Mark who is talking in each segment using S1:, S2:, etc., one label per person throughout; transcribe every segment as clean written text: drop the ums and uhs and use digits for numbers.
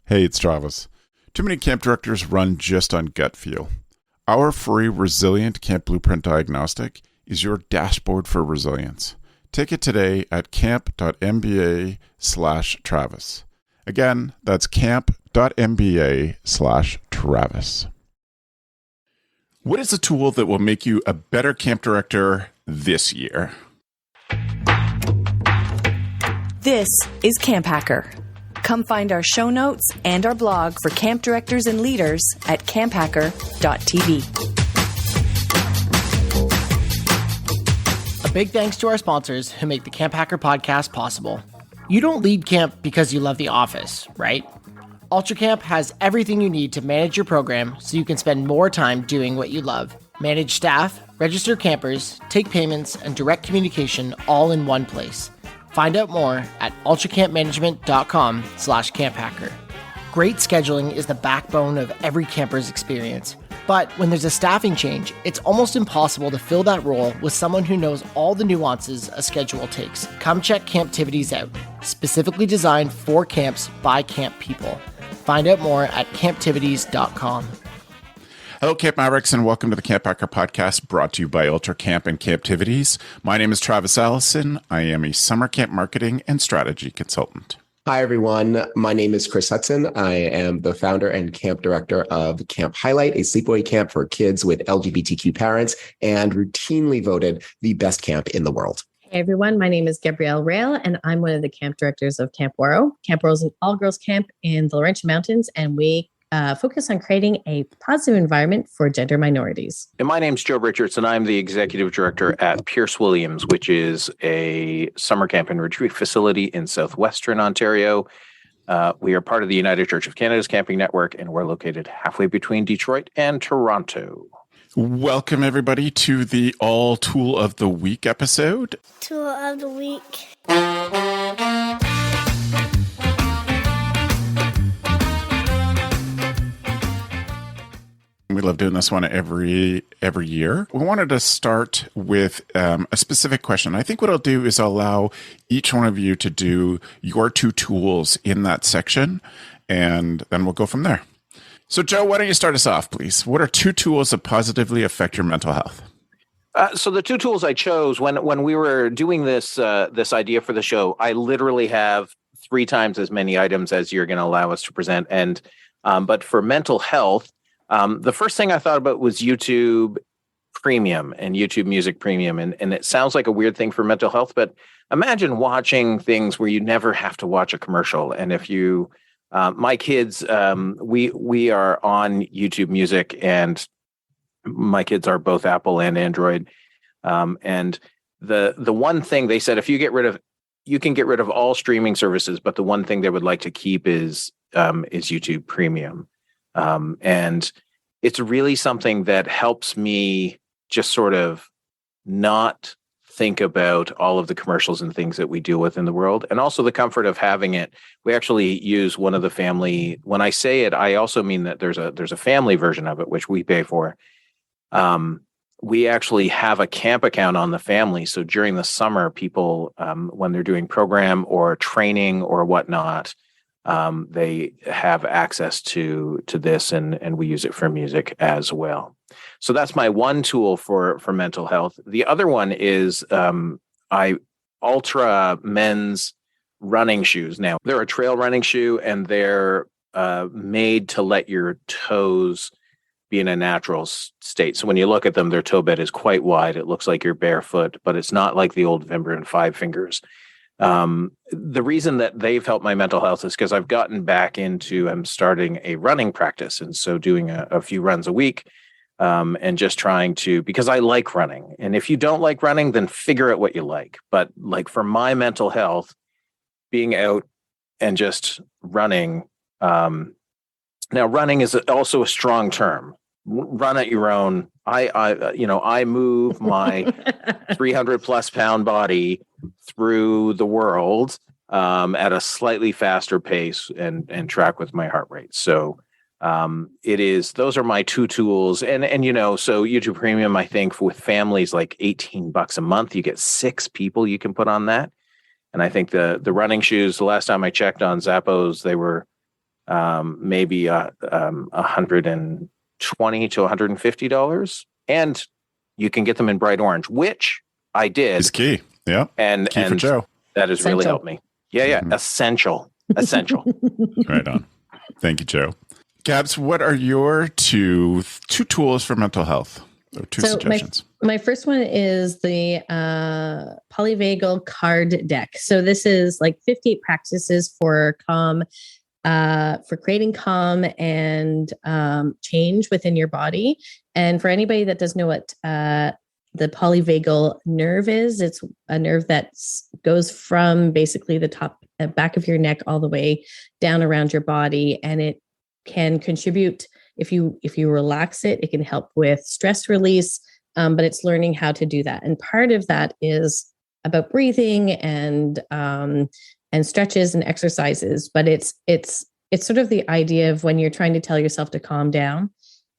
S1: Hey, it's Travis. Too many camp directors run just on gut feel. Our free Resilient Camp Blueprint Diagnostic is your dashboard for resilience. Take it today at camp.mba/Travis. Again, that's camp.mba/Travis. What is a tool that will make you a better camp director this year?
S2: This is CampHacker. Come find our show notes and our blog for camp directors and leaders at camphacker.tv.
S3: A big thanks to our sponsors who make the CampHacker podcast possible. You don't lead camp because you love the office, right? UltraCamp has everything you need to manage your program so you can spend more time doing what you love. Manage staff, register campers, take payments, and direct communication all in one place. Find out more at ultracampmanagement.com/camphacker. Great scheduling is the backbone of every camper's experience. But when there's a staffing change, it's almost impossible to fill that role with someone who knows all the nuances a schedule takes. Come check Camptivities out, specifically designed for camps by camp people. Find out more at camptivities.com.
S1: Hello, Camp Mavericks, and welcome to the CampHacker podcast brought to you by UltraCamp and Camptivities. My name is Travis Allison. I am a summer camp marketing and strategy consultant.
S4: Hi, everyone. My name is Chris Hudson. I am the founder and camp director of Camp Highlight, a sleepaway camp for kids with LGBTQ parents, and routinely voted the best camp in the world.
S5: Hey everyone, my name is Gabrielle Rail, and I'm one of the camp directors of Camp Waro. Camp Waro is an all-girls camp in the Laurentian Mountains, and we focus on creating a positive environment for gender minorities.
S6: And my name's Joe Richards, and I'm the executive director at Pierce Williams, which is a summer camp and retreat facility in southwestern Ontario. We are part of the United Church of Canada's camping network, and we're located halfway between Detroit and Toronto.
S1: Welcome, everybody, to the All Tool of the Week episode.
S7: Tool of the Week.
S1: We love doing this one every year. We wanted to start with a specific question. I think what I'll do is I'll allow each one of you to do your two tools in that section, and then we'll go from there. So, Joe, why don't you start us off, please? What are two tools that positively affect your mental health?
S6: So the two tools I chose when we were doing this idea for the show, I literally have 3 times as many items as you're going to allow us to present. And but for mental health, the first thing I thought about was YouTube Premium and YouTube Music Premium. And it sounds like a weird thing for mental health, but imagine watching things where you never have to watch a commercial. And if you, my kids, we are on YouTube Music, and my kids are both Apple and Android. And the one thing they said, if you can get rid of all streaming services, but the one thing they would like to keep is YouTube Premium. And it's really something that helps me just sort of not think about all of the commercials and things that we deal with in the world, and also the comfort of having it. We actually use one of the family. When I say it, I also mean that there's a family version of it, which we pay for. We actually have a camp account on the family. So during the summer, people, when they're doing program or training or whatnot, they have access to this, and we use it for music as well. So that's my one tool for mental health. The other one is Ultra men's running shoes. Now, they're a trail running shoe, and they're made to let your toes be in a natural state. So when you look at them, their toe bed is quite wide. It looks like you're barefoot, but it's not like the old Vimber and Five Fingers. The reason that they've helped my mental health is because I've gotten back into, I'm starting a running practice. And so doing a few runs a week, and just trying to, because I like running. And if you don't like running, then figure out what you like. But like for my mental health, being out and just running, now running is also a strong term. Run at your own. I move my 300 plus pound body through the world at a slightly faster pace and track with my heart rate. So those are my two tools. And so YouTube Premium, I think with families, like $18 a month, you get 6 people you can put on that. And I think the running shoes, the last time I checked on Zappos, they were maybe $120 to $150, and you can get them in bright orange, which I did.
S1: It's key. Yeah.
S6: And
S1: for Joe.
S6: That has really helped me. Yeah. Mm-hmm. Essential.
S1: Right on. Thank you, Joe. Gabz, what are your two tools for mental health? Or two suggestions?
S5: My first one is the polyvagal card deck. So this is like 58 practices for calm, for creating calm and change within your body. And for anybody that doesn't know what the polyvagal nerve is, it's a nerve that goes from basically the top back of your neck all the way down around your body, and it can contribute. If you relax it, it can help with stress release, but it's learning how to do that. And part of that is about breathing and stretches and exercises. But it's sort of the idea of when you're trying to tell yourself to calm down,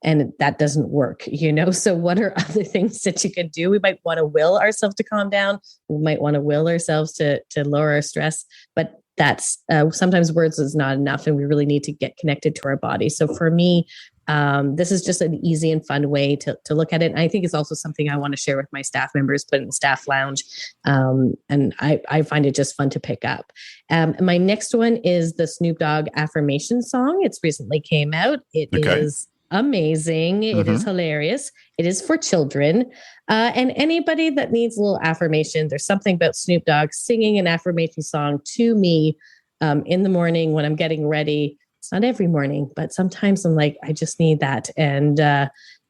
S5: and that doesn't work, So what are other things that you could do? We might want to will ourselves to calm down. We might want to will ourselves to lower our stress, but that's sometimes words is not enough, and we really need to get connected to our body. So for me, this is just an easy and fun way to look at it. And I think it's also something I want to share with my staff members, put in the staff lounge. And I find it just fun to pick up. My next one is the Snoop Dogg affirmation song. It's recently came out. It is amazing. It is hilarious. It is for children. And anybody that needs a little affirmation, there's something about Snoop Dogg singing an affirmation song to me in the morning when I'm getting ready. It's not every morning, but sometimes I'm like, I just need that. And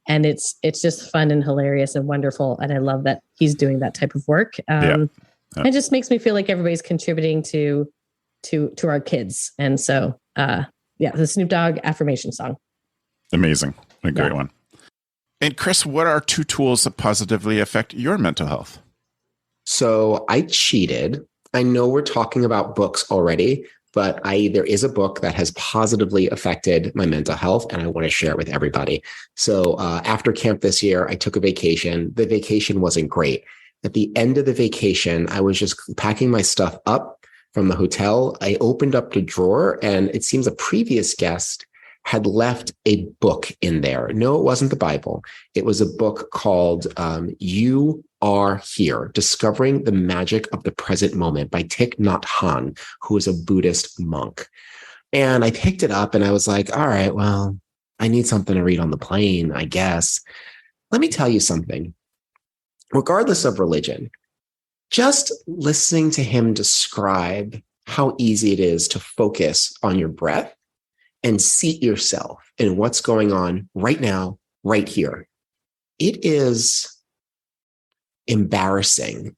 S5: it's just fun and hilarious and wonderful. And I love that he's doing that type of work. It just makes me feel like everybody's contributing to our kids. And so, the Snoop Dogg affirmation song.
S1: Amazing. A great one. And Chris, what are two tools that positively affect your mental health?
S4: So I cheated. I know we're talking about books already, but there is a book that has positively affected my mental health, and I want to share it with everybody. So after camp this year, I took a vacation. The vacation wasn't great. At the end of the vacation, I was just packing my stuff up from the hotel. I opened up the drawer, and it seems a previous guest had left a book in there. No, it wasn't the Bible. It was a book called You Are Here, Discovering the Magic of the Present Moment by Thich Nhat Hanh, who is a Buddhist monk. And I picked it up and I was like, all right, well, I need something to read on the plane, I guess. Let me tell you something. Regardless of religion, just listening to him describe how easy it is to focus on your breath and seat yourself in what's going on right now, right here. It is embarrassing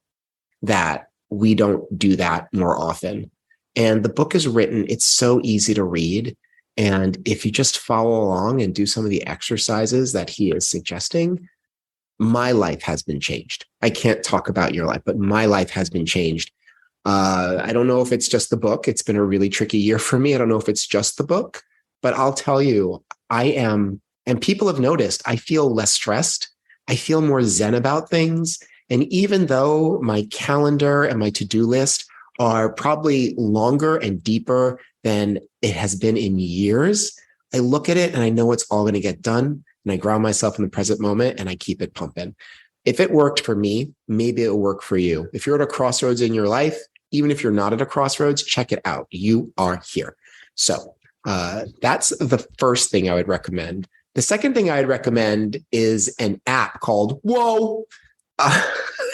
S4: that we don't do that more often. And the book is written, it's so easy to read. And if you just follow along and do some of the exercises that he is suggesting, my life has been changed. I can't talk about your life, but my life has been changed. I don't know if it's just the book. It's been a really tricky year for me. I don't know if it's just the book. But I'll tell you, I am, and people have noticed, I feel less stressed. I feel more zen about things. And even though my calendar and my to-do list are probably longer and deeper than it has been in years, I look at it and I know it's all going to get done. And I ground myself in the present moment and I keep it pumping. If it worked for me, maybe it'll work for you. If you're at a crossroads in your life, even if you're not at a crossroads, check it out. You are here. So that's the first thing I would recommend. The second thing I'd recommend is an app called Whoa.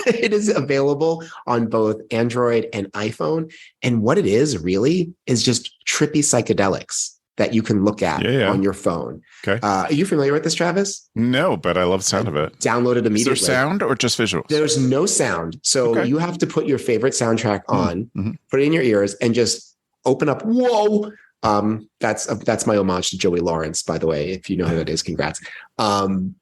S4: It is available on both Android and iPhone. And what it is really is just trippy psychedelics that you can look at on your phone.
S1: Okay.
S4: Are you familiar with this, Travis?
S1: No, but I love the sound of it.
S4: Download it immediately.
S1: Is there sound or just visuals?
S4: There's no sound. So you have to put your favorite soundtrack on, put it in your ears, and just open up Whoa. That's my homage to Joey Lawrence, by the way. If you know who that is, congrats. And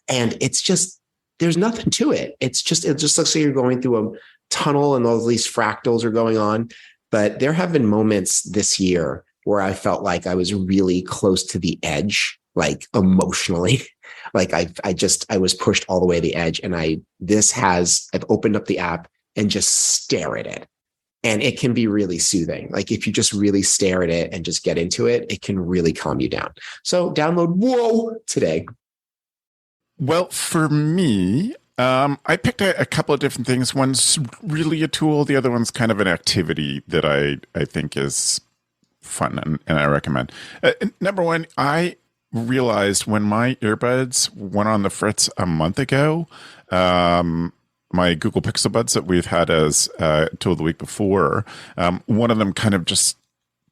S4: it's just, there's nothing to it. It just looks like you're going through a tunnel and all these fractals are going on. But there have been moments this year where I felt like I was really close to the edge, like emotionally, like I was pushed all the way to the edge. And I've opened up the app and just stare at it. And it can be really soothing. Like if you just really stare at it and just get into it, it can really calm you down. So download Whoa today.
S1: Well, for me, I picked a couple of different things. One's really a tool. The other one's kind of an activity that I think is fun and I recommend. Number one, I realized when my earbuds went on the fritz a month ago, my Google Pixel Buds that we've had as tool of the week before, one of them kind of just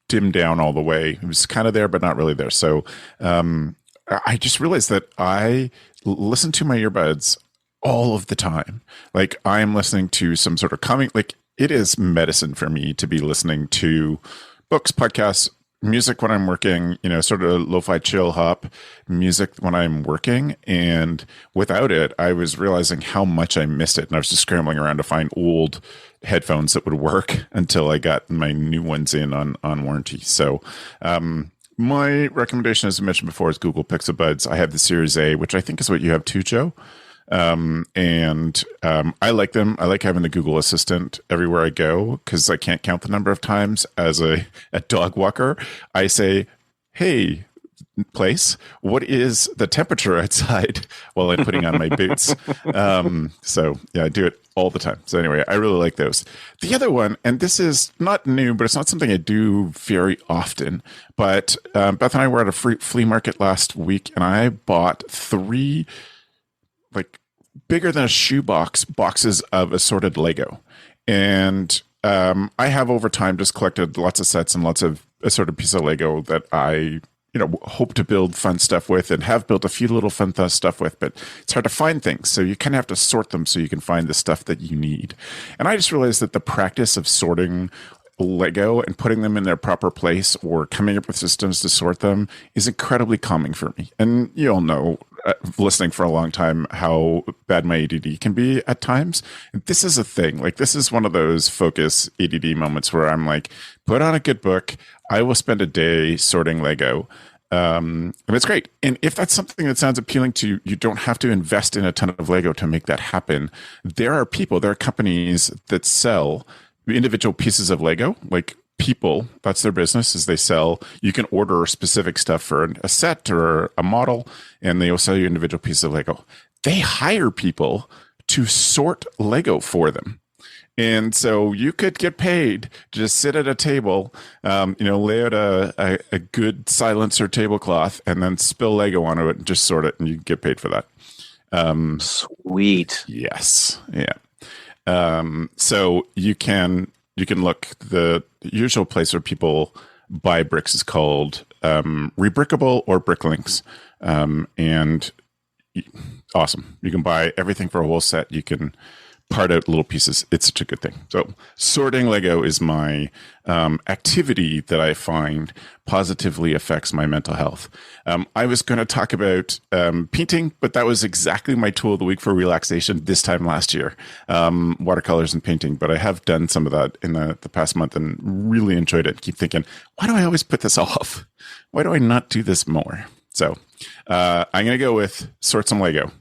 S1: dimmed down all the way. It was kind of there, but not really there. So I just realized that I listen to my earbuds all of the time. Like I'm listening to some sort of calming, like it is medicine for me to be listening to books, podcasts, music when I'm working, sort of lo-fi chill hop music when I'm working. And without it, I was realizing how much I missed it. And I was just scrambling around to find old headphones that would work until I got my new ones in on warranty. So, my recommendation, as I mentioned before, is Google Pixel Buds. I have the Series A, which I think is what you have too, Joe. I like them. I like having the Google Assistant everywhere I go because I can't count the number of times as a dog walker. I say, hey, place, what is the temperature outside while I'm putting on my boots? So yeah, I do it all the time. So anyway, I really like those. The other one, and this is not new, but it's not something I do very often, but Beth and I were at a flea market last week and I bought 3 like bigger than a shoebox boxes of assorted Lego. And I have over time just collected lots of sets and lots of assorted pieces of Lego that I hope to build fun stuff with and have built a few little fun stuff with, but it's hard to find things. So you kind of have to sort them so you can find the stuff that you need. And I just realized that the practice of sorting Lego and putting them in their proper place or coming up with systems to sort them is incredibly calming for me. And you all know, listening for a long time, how bad my ADD can be at times. And this is a thing. Like this is one of those focus ADD moments where I'm like, put on a good book. I will spend a day sorting Lego. And it's great. And if that's something that sounds appealing to you, you don't have to invest in a ton of Lego to make that happen. There are companies that sell individual pieces of Lego, like people, that's their business, is they sell, you can order specific stuff for a set or a model, and they will sell you individual pieces of Lego. They hire people to sort Lego for them. And so you could get paid to just sit at a table, lay out a good silencer tablecloth and then spill Lego onto it and just sort it, and you get paid for that.
S6: Sweet.
S1: Yes. Yeah. So you can look, the usual place where people buy bricks is called Rebrickable or Bricklinks. And awesome. You can buy everything for a whole set. You can part out little pieces. It's such a good thing. So sorting Lego is my activity that I find positively affects my mental health. I was going to talk about painting, but that was exactly my tool of the week for relaxation this time last year, watercolors and painting. But I have done some of that in the past month and really enjoyed it. Keep thinking, why do I always put this off? Why do I not do this more? So I'm going to go with sort some Lego.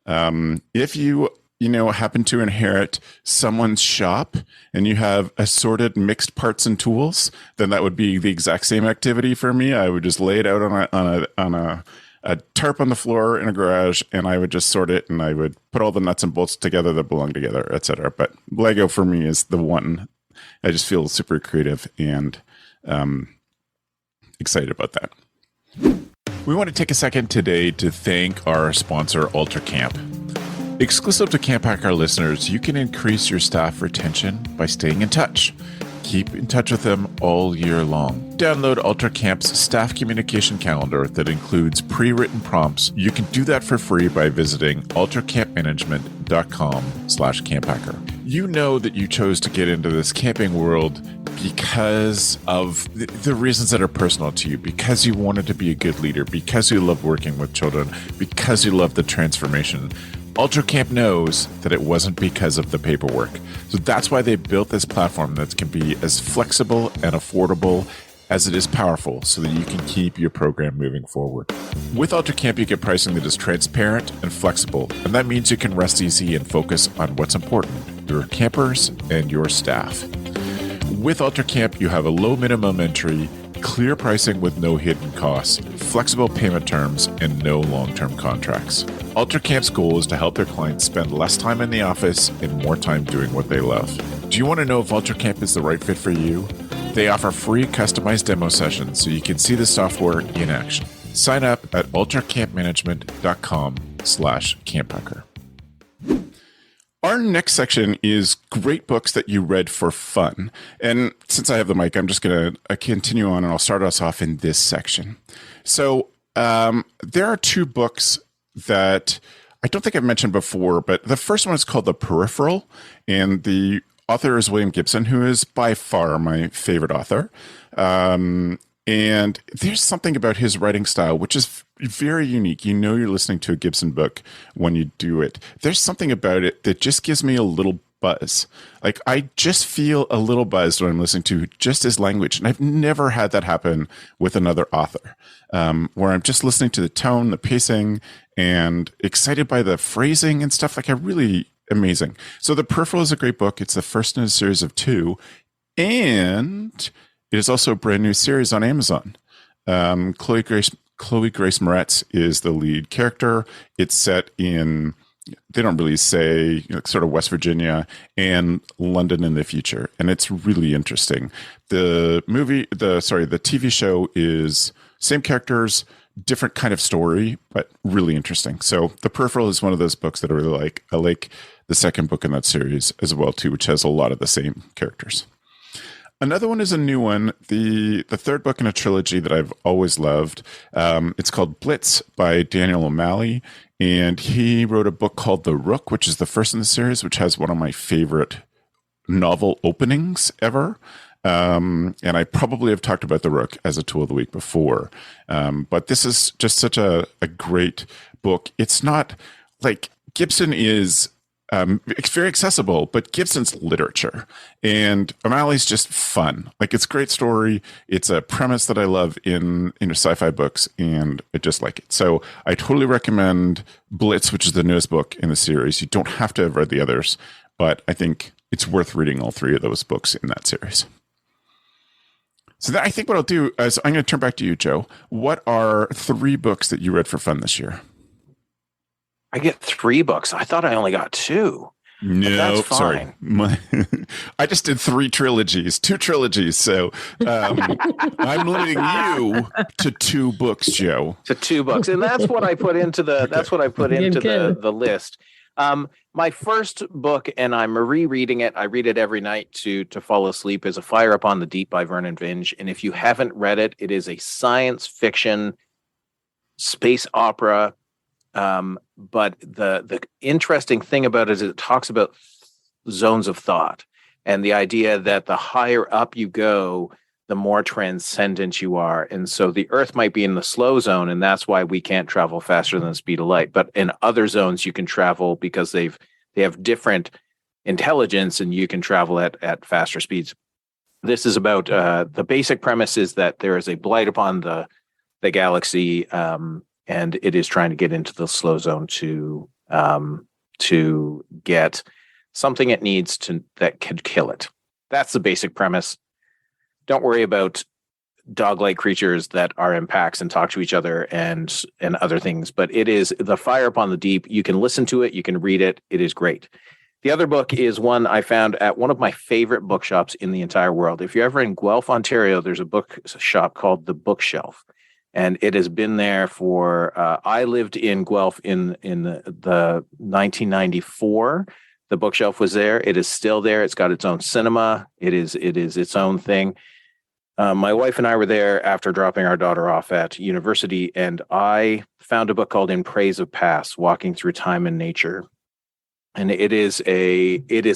S1: If you happen to inherit someone's shop and you have assorted mixed parts and tools, then that would be the exact same activity for me. I would just lay it out on a tarp on the floor in a garage, and I would just sort it, and I would put all the nuts and bolts together that belong together, etc. But Lego for me is the one. I just feel super creative and excited about that. We want to take a second today to thank our sponsor, UltraCamp. Exclusive to CampHacker listeners, you can increase your staff retention by staying in touch. Keep in touch with them all year long. Download UltraCamp's staff communication calendar that includes pre-written prompts. You can do that for free by visiting ultracampmanagement.com/CampHacker. You know that you chose to get into this camping world because of the reasons that are personal to you, because you wanted to be a good leader, because you love working with children, because you love the transformation. UltraCamp knows that it wasn't because of the paperwork. So that's why they built this platform that can be as flexible and affordable as it is powerful so that you can keep your program moving forward. With UltraCamp, you get pricing that is transparent and flexible, and that means you can rest easy and focus on what's important, your campers and your staff. With UltraCamp, you have a low minimum entry, clear pricing with no hidden costs, flexible payment terms, and no long-term contracts. UltraCamp's goal is to help their clients spend less time in the office and more time doing what they love. Do you want to know if UltraCamp is the right fit for you? They offer free customized demo sessions so you can see the software in action. Sign up at ultracampmanagement.com/CampHacker. Our next section is great books that you read for fun. And since I have the mic, I'm just going to continue on, and I'll start us off in this section. So there are two books that I don't think I've mentioned before, but the first one is called The Peripheral, and the author is William Gibson, who is by far my favorite author. And there's something about his writing style which is very unique. You know you're listening to a Gibson book when you do it. There's something about it that just gives me a little buzz. Like, I just feel a little buzzed when I'm listening to just his language. And I've never had that happen with another author, where I'm just listening to the tone, the pacing, and excited by the phrasing and stuff. Like, really amazing. So The Peripheral is a great book. It's the first in a series of two. And it is also a brand new series on Amazon. Chloe Grace Moretz is the lead character. It's set in, they don't really say, sort of West Virginia and London in the future. And it's really interesting. The TV show is same characters, different kind of story, but really interesting. So The Peripheral is one of those books that I really like. I like the second book in that series as well, too, which has a lot of the same characters. Another one is a new one, the third book in a trilogy that I've always loved. It's called Blitz by Daniel O'Malley, and he wrote a book called The Rook, which is the first in the series, which has one of my favorite novel openings ever. And I probably have talked about The Rook as a tool of the week before. But this is just such a great book. It's not like Gibson is... it's very accessible, but Gibson's literature, and O'Malley's just fun. Like, it's a great story. It's a premise that I love in sci-fi books, and I just like it. So I totally recommend Blitz, which is the newest book in the series. You don't have to have read the others, but I think it's worth reading all three of those books in that series. So I think what I'll do is I'm going to turn back to you, Joe. What are 3 books that you read for fun this year?
S6: I get 3 books. I thought I only got 2.
S1: No, sorry. I just did 2 trilogies. So I'm limiting you to 2 books, Joe.
S6: To 2 books, and that's what I put into the. That's what I put into the list. My first book, and I'm rereading it. I read it every night to fall asleep. Is A Fire Upon the Deep by Vernon Vinge. And if you haven't read it, it is a science fiction space opera. But the interesting thing about it is it talks about zones of thought and the idea that the higher up you go, the more transcendent you are. And so the Earth might be in the slow zone, and that's why we can't travel faster than the speed of light. But in other zones, you can travel because they have different intelligence, and you can travel at faster speeds. This is about the basic premise is that there is a blight upon the galaxy. And it is trying to get into the slow zone to get something it needs that could kill it. That's the basic premise. Don't worry about dog-like creatures that are in packs and talk to each other and other things. But it is The Fire Upon the Deep. You can listen to it. You can read it. It is great. The other book is one I found at one of my favorite bookshops in the entire world. If you're ever in Guelph, Ontario, there's a bookshop called The Bookshelf. And it has been there for, I lived in Guelph in the 1994. The Bookshelf was there. It is still there. It's got its own cinema. It is its own thing. My wife and I were there after dropping our daughter off at university, and I found a book called In Praise of Past, Walking Through Time and Nature. And it is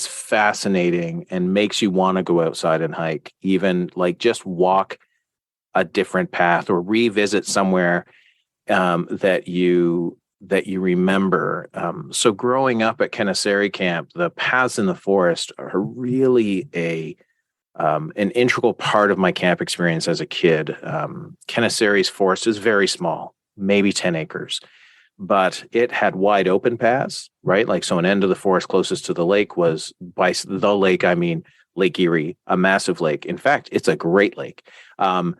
S6: fascinating and makes you want to go outside and hike, even like just walk a different path or revisit somewhere that you remember. So growing up at Kenessary Camp, the paths in the forest are really an integral part of my camp experience as a kid. Kennesary's forest is very small, maybe 10 acres, but it had wide open paths, right? Like, so an end of the forest closest to the lake was, by the lake, I mean Lake Erie, a massive lake. In fact, it's a great lake. And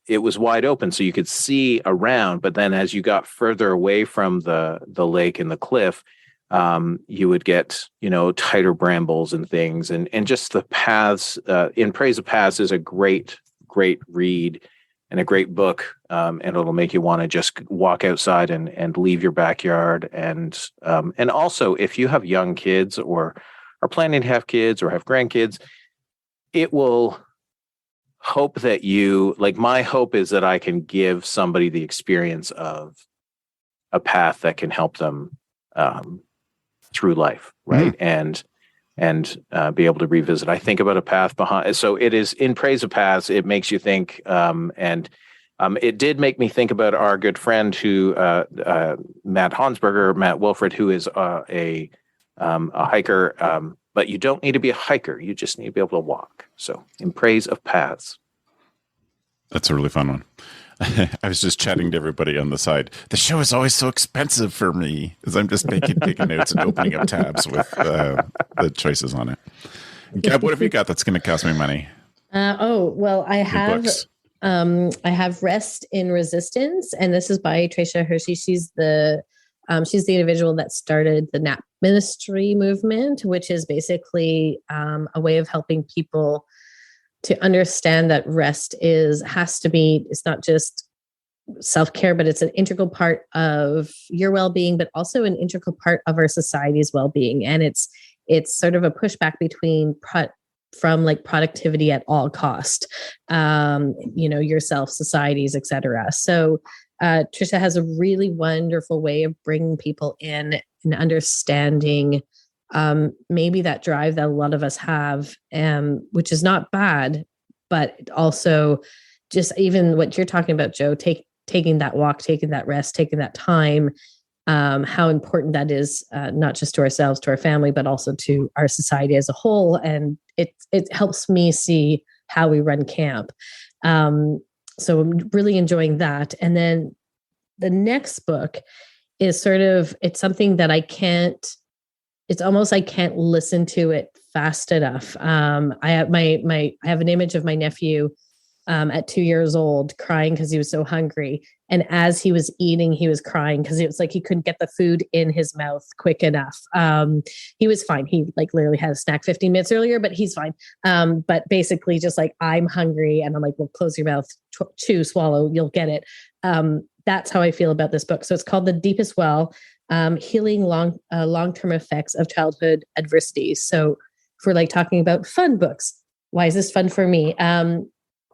S6: it was wide open, so you could see around. But then as you got further away from the lake and the cliff, you would get, tighter brambles and things. And just the paths, In Praise of Paths is a great read and a great book. And it'll make you want to just walk outside and leave your backyard. And also, if you have young kids or are planning to have kids or have grandkids, it will hope that my hope is that I can give somebody the experience of a path that can help them through life, right? And be able to revisit. I think about a path behind. So it is In Praise of Paths. It makes you think, and it did make me think about our good friend Matt Wilfred, who is a hiker. But you don't need to be a hiker. You just need to be able to walk. So In Praise of Paths.
S1: That's a really fun one. I was just chatting to everybody on the side. The show is always so expensive for me as I'm just taking notes and opening up tabs with the choices on it. Gab, what have you got that's going to cost me money?
S5: I have Rest in Resistance, and this is by Tricia Hershey. She's the individual that started the Nap Ministry movement, which is basically a way of helping people to understand that rest it's not just self-care, but it's an integral part of your well-being, but also an integral part of our society's well-being. And it's sort of a pushback from like productivity at all cost, yourself, societies, etc. So Tricia has a really wonderful way of bringing people in and understanding maybe that drive that a lot of us have, which is not bad, but also just even what you're talking about, Joe, taking that walk, taking that rest, taking that time, how important that is, not just to ourselves, to our family, but also to our society as a whole. And it helps me see how we run camp. So I'm really enjoying that. And then the next book is it's something that I can't listen to it fast enough. I have I have an image of my nephew at 2 years old crying because he was so hungry. And as he was eating, he was crying because it was like he couldn't get the food in his mouth quick enough. He was fine. He literally had a snack 15 minutes earlier, but he's fine. But basically just like, I'm hungry. And I'm like, well, close your mouth, chew, swallow, you'll get it. That's how I feel about this book. So it's called The Deepest Well, Healing Long-Term Effects of Childhood Adversity. So if we're talking about fun books, why is this fun for me?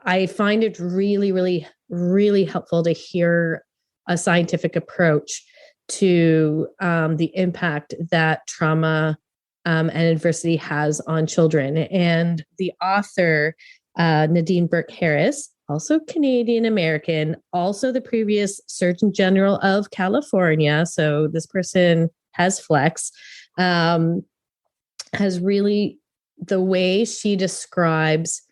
S5: I find it really, really, really helpful to hear a scientific approach to the impact that trauma and adversity has on children. And the author, Nadine Burke-Harris, also Canadian American, also the previous Surgeon General of California. So this person has flex, has really, the way she describes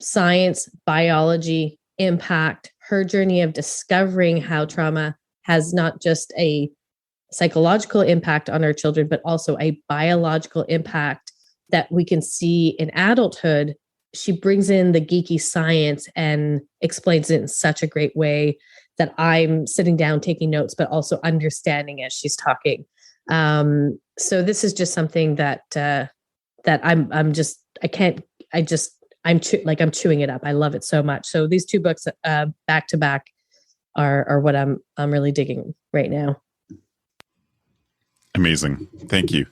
S5: science, biology, impact, her journey of discovering how trauma has not just a psychological impact on our children, but also a biological impact that we can see in adulthood. She brings in the geeky science and explains it in such a great way that I'm sitting down taking notes, but also understanding as she's talking. So this is just something that I'm chewing it up. I love it so much. So these two books back to back are what I'm really digging right now.
S1: Amazing. Thank you.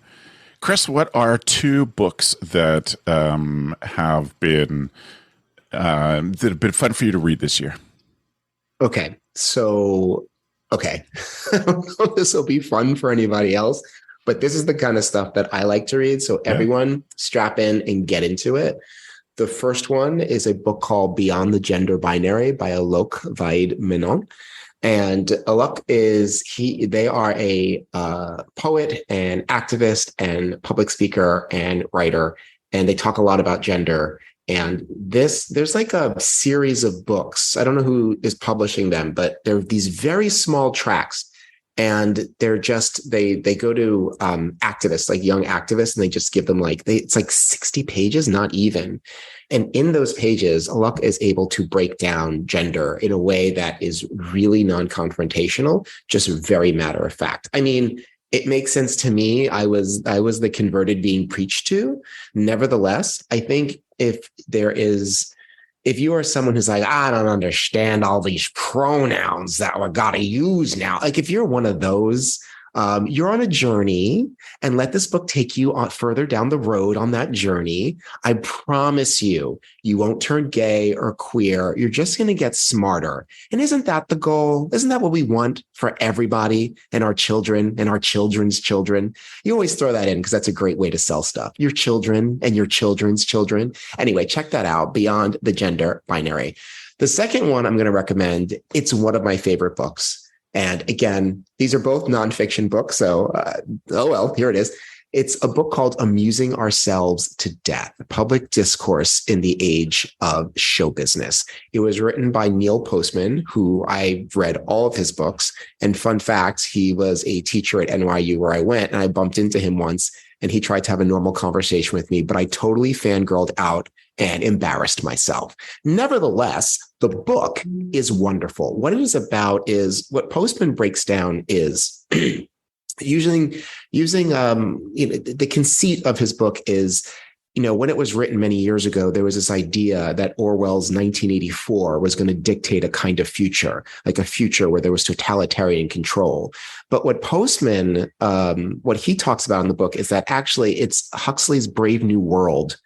S1: Chris, what are two books that have been fun for you to read this year?
S4: Okay. So, this will be fun for anybody else, but this is the kind of stuff that I like to read. So everyone strap in and get into it. The first one is a book called Beyond the Gender Binary by Alok Vaid-Menon. And Alok they are a poet and activist and public speaker and writer, and they talk a lot about gender. And there's like a series of books. I don't know who is publishing them, but they're these very small tracts. And they're just, they go to activists, like young activists, and they just give them it's like 60 pages, not even. And in those pages, Alok is able to break down gender in a way that is really non-confrontational, just very matter of fact. I mean, it makes sense to me. I was the converted being preached to. Nevertheless, I think if you are someone who's like, I don't understand all these pronouns that we got to use now. Like if you're one of those, you're on a journey, and let this book take you on further down the road on that journey. I promise you, you won't turn gay or queer. You're just going to get smarter. And isn't that the goal? Isn't that what we want for everybody and our children and our children's children? You always throw that in because that's a great way to sell stuff. Your children and your children's children. Anyway, check that out, Beyond the Gender Binary. The second one I'm going to recommend, it's one of my favorite books. And again, these are both nonfiction books. So, here it is. It's a book called Amusing Ourselves to Death, Public Discourse in the Age of Show Business. It was written by Neil Postman, who I've read all of his books. And fun fact, he was a teacher at NYU where I went, and I bumped into him once, and he tried to have a normal conversation with me, but I totally fangirled out and embarrassed myself. Nevertheless, the book is wonderful. What it is about is what Postman breaks down is using the conceit of his book is, when it was written many years ago, there was this idea that Orwell's 1984 was going to dictate a kind of future, like a future where there was totalitarian control. But what Postman, what he talks about in the book is that actually it's Huxley's Brave New World,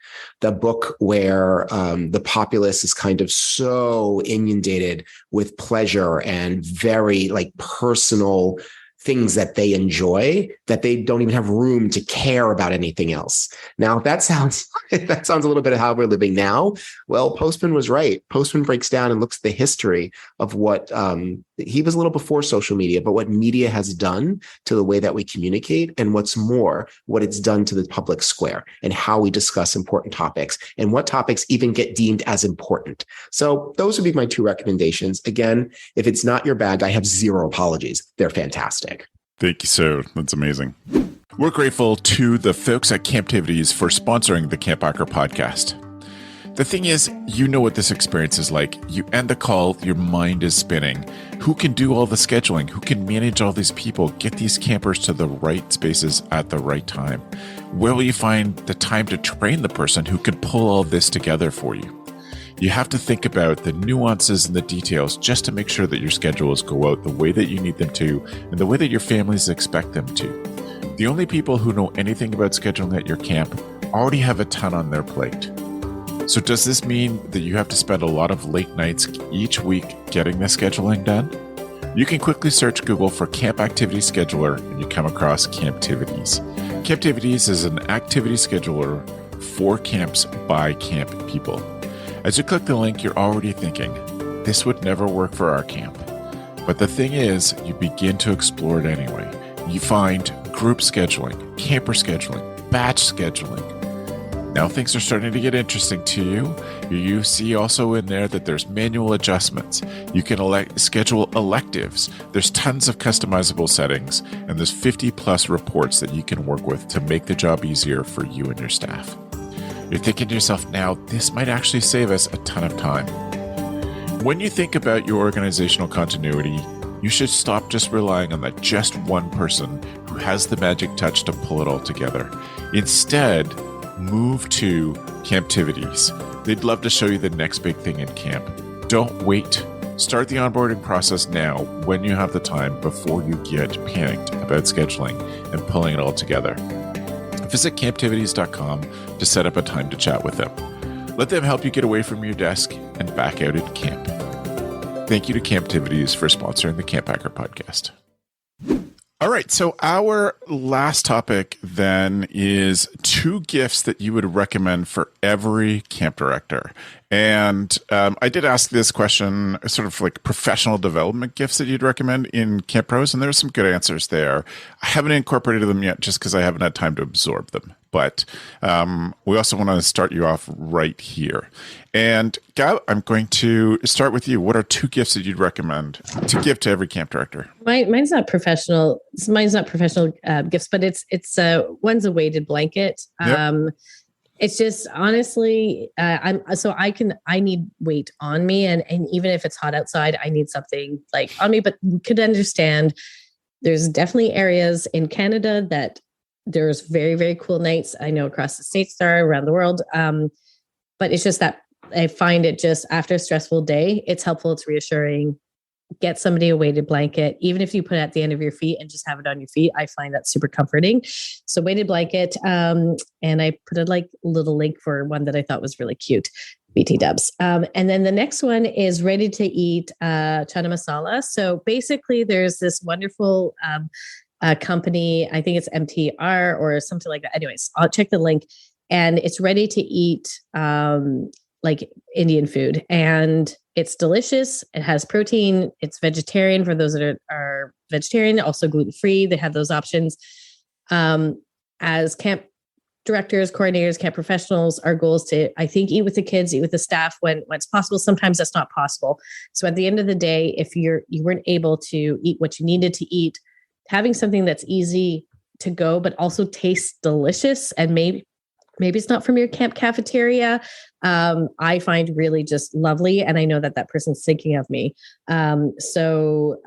S4: the book where the populace is kind of so inundated with pleasure and very personal things that they enjoy, that they don't even have room to care about anything else. Now, that sounds a little bit of how we're living now. Well, Postman was right. Postman breaks down and looks at the history of what he was a little before social media, but what media has done to the way that we communicate, and what's more, what it's done to the public square and how we discuss important topics and what topics even get deemed as important. So those would be my two recommendations. Again, if it's not your bag, I have zero apologies. They're fantastic.
S1: Thank you, so that's amazing. We're grateful to the folks at Camptivities for sponsoring the CampHacker podcast. The thing is, you know what this experience is like. You end the call, your mind is spinning. Who can do all the scheduling? Who can manage all these people? Get these campers to the right spaces at the right time? Where will you find the time to train the person who can pull all this together for you? You have to think about the nuances and the details just to make sure that your schedules go out the way that you need them to and the way that your families expect them to. The only people who know anything about scheduling at your camp already have a ton on their plate. So does this mean that you have to spend a lot of late nights each week getting the scheduling done? You can quickly search Google for Camp Activity Scheduler and you come across Camptivities. Camptivities is an activity scheduler for camps by camp people. As you click the link, you're already thinking, this would never work for our camp. But the thing is, you begin to explore it anyway. You find group scheduling, camper scheduling, batch scheduling. Now things are starting to get interesting to you. You see also in there that there's manual adjustments. You can schedule electives. There's tons of customizable settings, and there's 50 plus reports that you can work with to make the job easier for you and your staff. You're thinking to yourself now, this might actually save us a ton of time. When you think about your organizational continuity, you should stop just relying on that just one person who has the magic touch to pull it all together. Instead, move to Camptivities. They'd love to show you the next big thing in camp. Don't wait. Start the onboarding process now when you have the time before you get panicked about scheduling and pulling it all together. Visit camptivities.com to set up a time to chat with them. Let them help you get away from your desk and back out at camp. Thank you to Camptivities for sponsoring the CampHacker podcast. All right, so our last topic then is 2 gifts that you would recommend for every camp director. And I did ask this question, sort of like professional development gifts that you'd recommend in Camp Pros, and there's some good answers there. I haven't incorporated them yet just because I haven't had time to absorb them. But we also want to start you off right here. And Gab, I'm going to start with you. What are 2 gifts that you'd recommend to give to every camp director?
S5: Mine's not professional. Mine's not professional gifts, but it's one's a weighted blanket.
S1: Yep.
S5: It's just honestly, I need weight on me, and even if it's hot outside, I need something like on me. But you could understand there's definitely areas in Canada that there's very, very cool nights. I know across the States there are, around the world. But it's just that I find it just after a stressful day, it's helpful. It's reassuring. Get somebody a weighted blanket, even if you put it at the end of your feet and just have it on your feet. I find that super comforting. So weighted blanket. And I put a little link for one that I thought was really cute. BT dubs. And then the next one is ready to eat chana masala. So basically there's this wonderful company, I think it's MTR or something like that. Anyways, I'll check the link, and it's ready to eat like Indian food, and it's delicious. It has protein. It's vegetarian for those that are vegetarian, also gluten-free. They have those options. As camp directors, coordinators, camp professionals, our goal is to, I think, eat with the kids, eat with the staff when it's possible. Sometimes that's not possible. So at the end of the day, if you weren't able to eat what you needed to eat, having something that's easy to go, but also tastes delicious, and maybe it's not from your camp cafeteria, I find really just lovely. And I know that person's thinking of me. So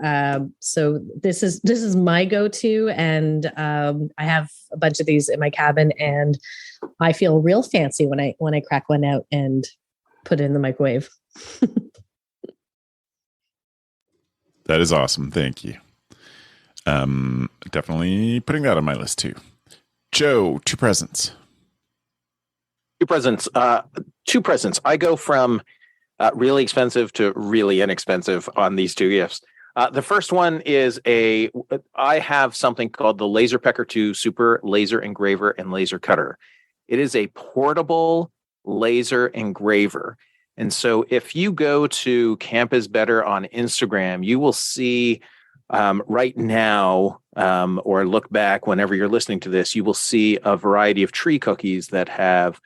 S5: this is my go-to. And I have a bunch of these in my cabin, and I feel real fancy when I crack one out and put it in the microwave.
S1: That is awesome. Thank you. Definitely putting that on my list too. Joe, 2 presents.
S6: 2 presents. 2 presents. I go from really expensive to really inexpensive on these 2 gifts. The first one is I have something called the LaserPecker 2 Super Laser Engraver and Laser Cutter. It is a portable laser engraver. And so if you go to Camp is Better on Instagram, you will see right now, or look back whenever you're listening to this, you will see a variety of tree cookies that have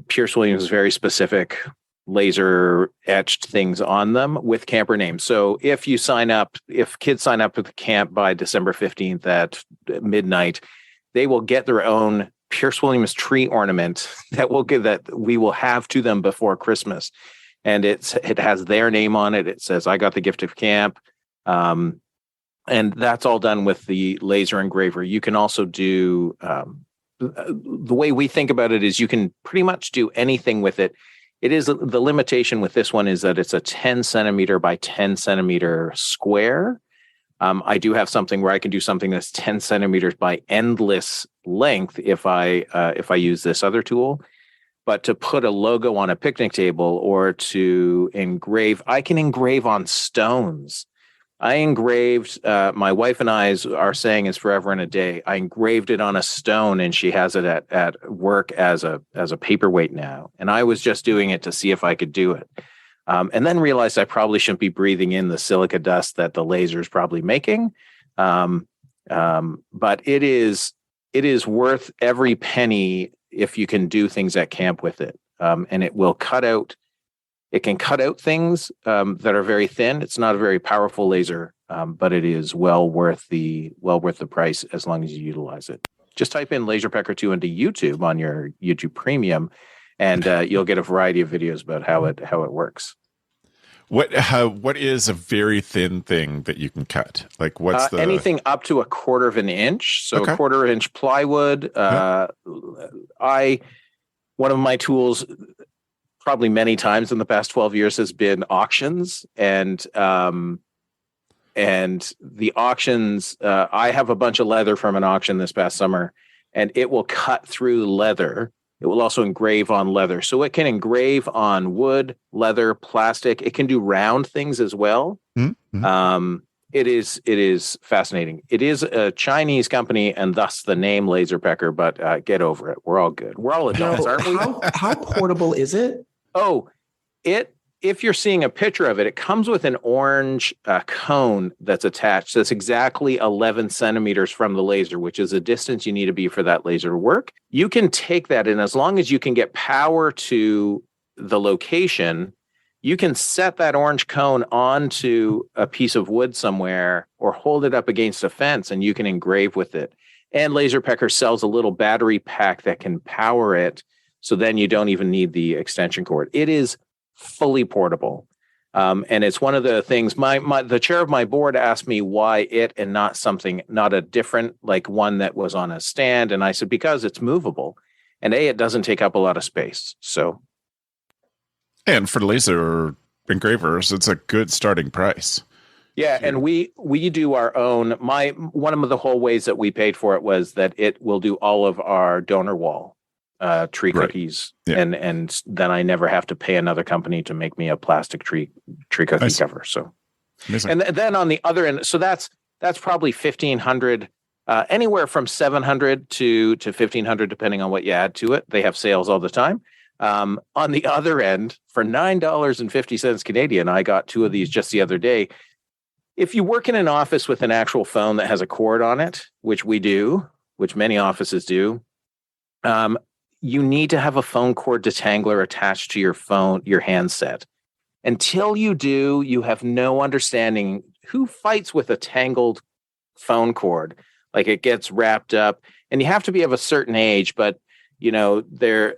S6: Pierce Williams' very specific laser etched things on them with camper names. So if kids sign up at the camp by December 15th at midnight, they will get their own Pierce Williams tree ornament that we will have to them before Christmas. And it has their name on it. It says, "I got the gift of camp." And that's all done with the laser engraver. You can also do, the way we think about it is you can pretty much do anything with it. It is the limitation with this one is that it's a 10 centimeter by 10 centimeter square. I do have something where I can do something that's 10 centimeters by endless length if I use this other tool. But to put a logo on a picnic table or to engrave, I can engrave on stones. I engraved, my wife and our saying is forever and a day. I engraved it on a stone, and she has it at work as a paperweight now. And I was just doing it to see if I could do it. And then realized I probably shouldn't be breathing in the silica dust that the laser is probably making. But it is worth every penny if you can do things at camp with it. And it will cut out. It can cut out things that are very thin. It's not a very powerful laser, but it is well worth the price as long as you utilize it. Just type in LaserPecker 2 into YouTube on your YouTube Premium, and you'll get a variety of videos about how it works.
S1: What is a very thin thing that you can cut? Like what's
S6: anything up to 1/4 of an inch? So
S1: Okay.
S6: 1/4 inch plywood. One of my tools, probably many times in the past 12 years, has been auctions, and the auctions. I have a bunch of leather from an auction this past summer, and it will cut through leather. It will also engrave on leather. So it can engrave on wood, leather, plastic. It can do round things as well.
S1: Mm-hmm.
S6: It is fascinating. It is a Chinese company, and thus the name LaserPecker, but get over it. We're all good. We're all adults, aren't we?
S4: How portable is it?
S6: Oh, it if you're seeing a picture of it, it comes with an orange cone that's attached. That's exactly 11 centimeters from the laser, which is the distance you need to be for that laser to work. You can take that, and as long as you can get power to the location, you can set that orange cone onto a piece of wood somewhere or hold it up against a fence, and you can engrave with it. And LaserPecker sells a little battery pack that can power it, so then you don't even need the extension cord. It is fully portable. And it's one of the things the chair of my board asked me why it and not a different, like one that was on a stand. And I said, because it's movable, and it doesn't take up a lot of space. So.
S1: And for laser engravers, it's a good starting price.
S6: Yeah. And we do our own, one of the whole ways that we paid for it was that it will do all of our donor wall tree cookies, yeah. and then I never have to pay another company to make me a plastic tree cookie cover. So, amazing. And then on the other end, so that's probably $1,500, anywhere from $700 to $1,500, depending on what you add to it. They have sales all the time. On the other end, for $9.50 Canadian, I got 2 of these just the other day. If you work in an office with an actual phone that has a cord on it, which we do, which many offices do, you need to have a phone cord detangler attached to your phone, your handset. Until you do, you have no understanding who fights with a tangled phone cord. Like, it gets wrapped up, and you have to be of a certain age, but the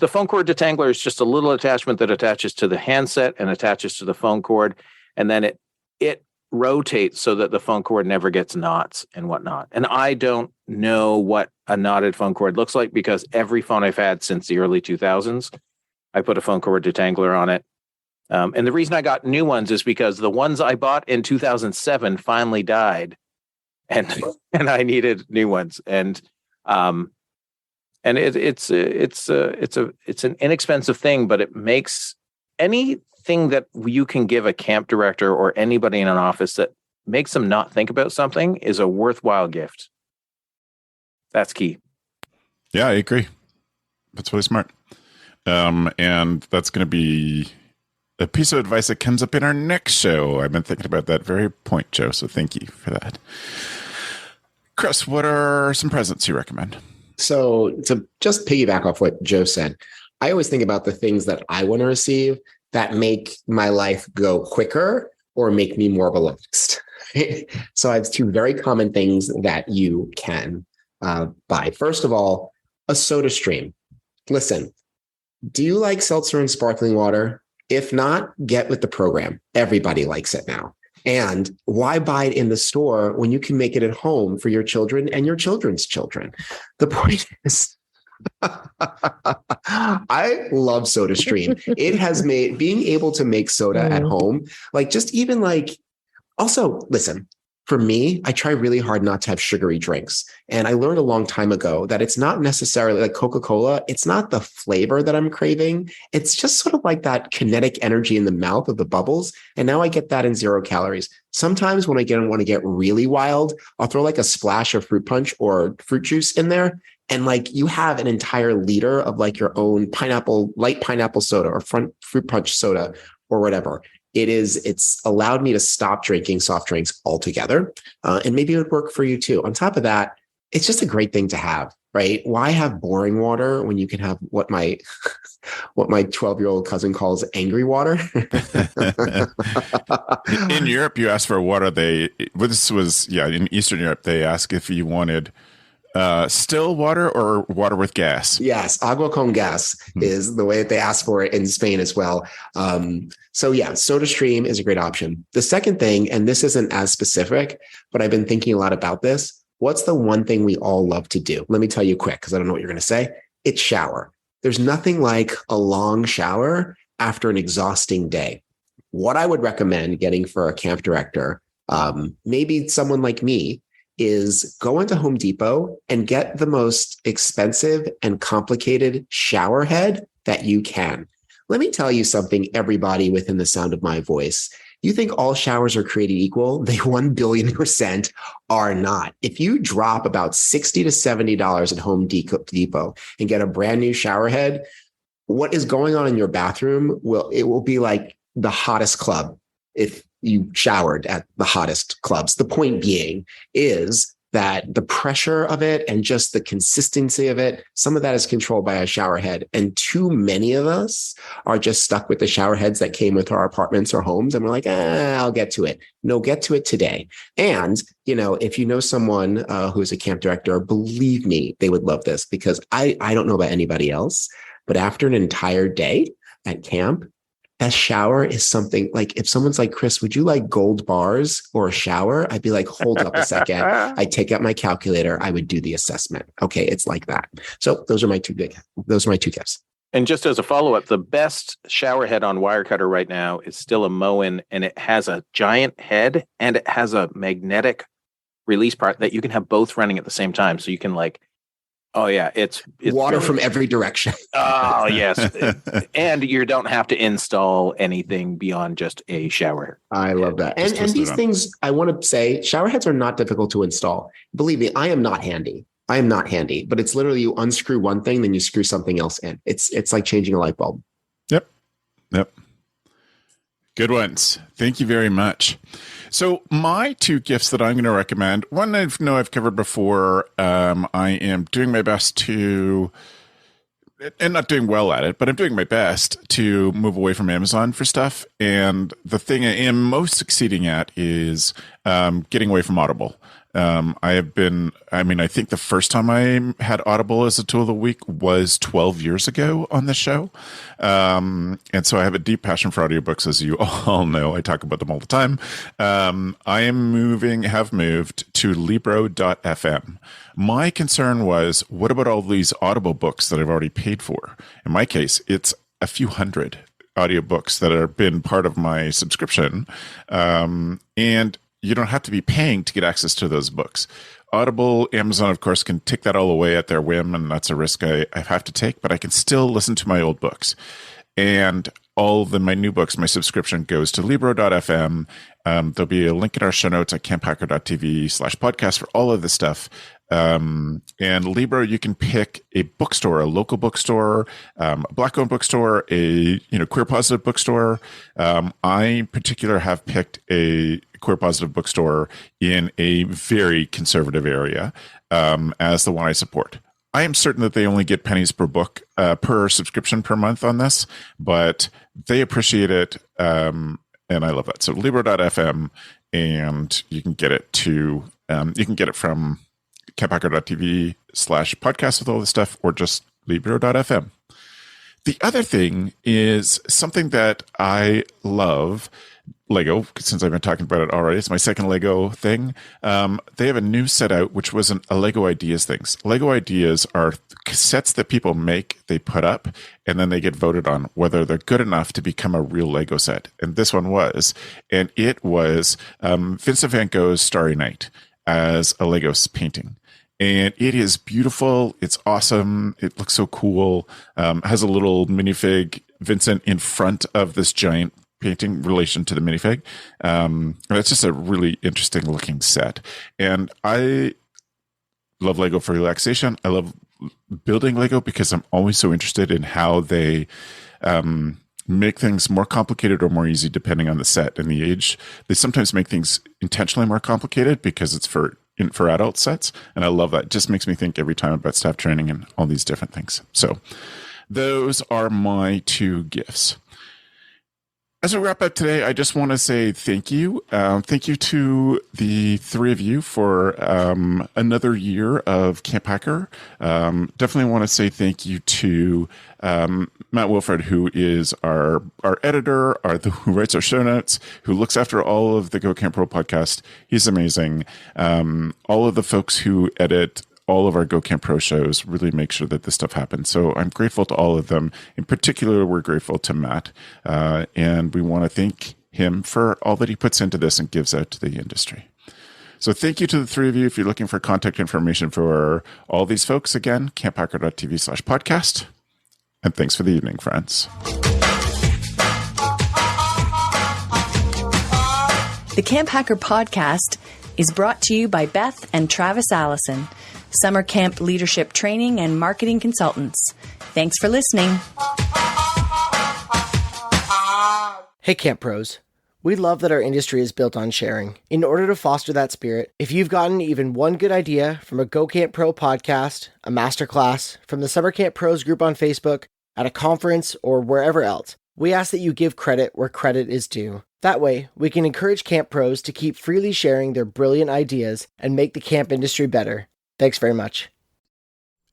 S6: phone cord detangler is just a little attachment that attaches to the handset and attaches to the phone cord, and then it rotates so that the phone cord never gets knots and whatnot. And I don't know what a knotted phone cord looks like, because every phone I've had since the early 2000s, I put a phone cord detangler on it. And the reason I got new ones is because the ones I bought in 2007 finally died, and I needed new ones. And it's an inexpensive thing, but it makes anything that you can give a camp director or anybody in an office that makes them not think about something is a worthwhile gift. That's key.
S1: Yeah, I agree. That's really smart. And that's going to be a piece of advice that comes up in our next show. I've been thinking about that very point, Joe. So thank you for that. Chris, what are some presents you recommend?
S4: So to just piggyback off what Joe said, I always think about the things that I want to receive that make my life go quicker or make me more relaxed. So I have 2 very common things that you can buy. First of all, a soda stream. Listen, do you like seltzer and sparkling water? If not, get with the program. Everybody likes it now. And why buy it in the store when you can make it at home for your children and your children's children? The point is, I love SodaStream. It has made being able to make soda at home, also, listen, for me, I try really hard not to have sugary drinks. And I learned a long time ago that it's not necessarily like Coca-Cola. It's not the flavor that I'm craving. It's just sort of like that kinetic energy in the mouth of the bubbles. And now I get that in 0 calories. Sometimes when I want to get really wild, I'll throw like a splash of fruit punch or fruit juice in there. And like, you have an entire liter of like your own light pineapple soda or fruit punch soda or whatever. It's allowed me to stop drinking soft drinks altogether. And maybe it would work for you too. On top of that, it's just a great thing to have, right? Why have boring water when you can have what my 12-year-old cousin calls angry water?
S1: In Europe, you ask for water. In Eastern Europe, they ask if you wanted still water or water with gas.
S4: Yes, agua con gas is the way that they ask for it in Spain as well. So yeah, SodaStream is a great option. The second thing, and this isn't as specific, but I've been thinking a lot about this. What's the one thing we all love to do? Let me tell you quick, because I don't know what you're going to say. It's shower. There's nothing like a long shower after an exhausting day. What I would recommend getting for a camp director, maybe someone like me, is go into Home Depot and get the most expensive and complicated shower head that you can. Let me tell you something, everybody within the sound of my voice. You think all showers are created equal? They 1,000,000,000% are not. If you drop about $60 to $70 at Home Depot and get a brand new shower head, what is going on in your bathroom will be like the hottest club if you showered at the hottest clubs. The point being is that the pressure of it and just the consistency of it, some of that is controlled by a shower head. And too many of us are just stuck with the shower heads that came with our apartments or homes. And we're like, I'll get to it. No, get to it today. And, if you know someone who's a camp director, believe me, they would love this, because I don't know about anybody else, but after an entire day at camp, a shower is something like, if someone's like, Chris, would you like gold bars or a shower? I'd be like, hold up a second. I'd take out my calculator. I would do the assessment. Okay. It's like that. So those are my two gifts.
S6: And just as a follow-up, the best shower head on Wirecutter right now is still a Moen, and it has a giant head and it has a magnetic release part that you can have both running at the same time. So you can it's
S4: water from every direction.
S6: Oh, yes. And you don't have to install anything beyond just a shower.
S4: I love that. And these things, I want to say, shower heads are not difficult to install. Believe me, I am not handy, but it's literally you unscrew one thing, then you screw something else in. It's like changing a light bulb.
S1: Yep. Good ones. Thank you very much. So my two gifts that I'm going to recommend, one I know I've covered before. I am doing my best to, and not doing well at it, but I'm doing my best to move away from Amazon for stuff. And the thing I am most succeeding at is getting away from Audible. I think the first time I had Audible as a tool of the week was 12 years ago on the show. And so I have a deep passion for audiobooks, as you all know. I talk about them all the time. I have moved to Libro.fm. My concern was, what about all these Audible books that I've already paid for? In my case, it's a few hundred audiobooks that have been part of my subscription. And you don't have to be paying to get access to those books. Audible, Amazon, of course, can take that all away at their whim, and that's a risk I have to take, but I can still listen to my old books. And all of my new books, my subscription goes to Libro.fm. There'll be a link in our show notes at CampHacker.tv/podcast for all of this stuff. And Libro, you can pick a bookstore, a local bookstore, a Black-owned bookstore, a queer positive bookstore. I in particular have picked a queer positive bookstore in a very conservative area as the one I support. I am certain that they only get pennies per book, per subscription per month on this, but they appreciate it. And I love that. So Libro.fm, and you can get it from CampHacker.tv/podcast with all this stuff, or just Libro.fm. The other thing is something that I love, Lego, since I've been talking about it already. It's my second Lego thing. They have a new set out, which was a Lego Ideas things. Lego Ideas are sets that people make, they put up, and then they get voted on whether they're good enough to become a real Lego set. And this one was. And it was Vincent van Gogh's Starry Night as a Lego painting. And it is beautiful. It's awesome. It looks so cool. Has a little minifig Vincent in front of this giant painting relation to the minifig. It's just a really interesting looking set. And I love Lego for relaxation. I love building Lego because I'm always so interested in how they make things more complicated or more easy depending on the set and the age. They sometimes make things intentionally more complicated because it's for adult sets. And I love that. It just makes me think every time about staff training and all these different things. So those are my two gifts. As we wrap up today, I just want to say thank you. Thank you to the three of you for another year of Camp Hacker. Definitely want to say thank you to Matt Wilfred, who is our editor, who writes our show notes, who looks after all of the Go Camp Pro podcast. He's amazing. All of the folks who edit all of our Go Camp Pro shows really make sure that this stuff happens. So I'm grateful to all of them. In particular, we're grateful to Matt, and we want to thank him for all that he puts into this and gives out to the industry. So thank you to the three of you. If you're looking for contact information for all these folks, again, camphacker.tv/podcast. And thanks for the evening, friends.
S2: The Camp Hacker podcast is brought to you by Beth and Travis Allison, summer camp leadership training and marketing consultants. Thanks for listening.
S3: Hey Camp Pros. We love that our industry is built on sharing. In order to foster that spirit, if you've gotten even one good idea from a Go Camp Pro podcast, a masterclass, from the Summer Camp Pros group on Facebook, at a conference, or wherever else, we ask that you give credit where credit is due. That way, we can encourage camp pros to keep freely sharing their brilliant ideas and make the camp industry better. Thanks very much.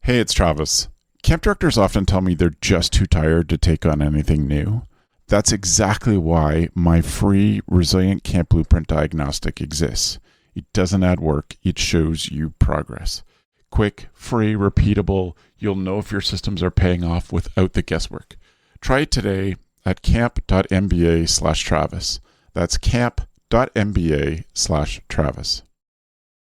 S1: Hey, it's Travis. Camp directors often tell me they're just too tired to take on anything new. That's exactly why my free Resilient Camp Blueprint Diagnostic exists. It doesn't add work, it shows you progress. Quick, free, repeatable, you'll know if your systems are paying off without the guesswork. Try it today at camp.mba/Travis. That's camp.mba/Travis.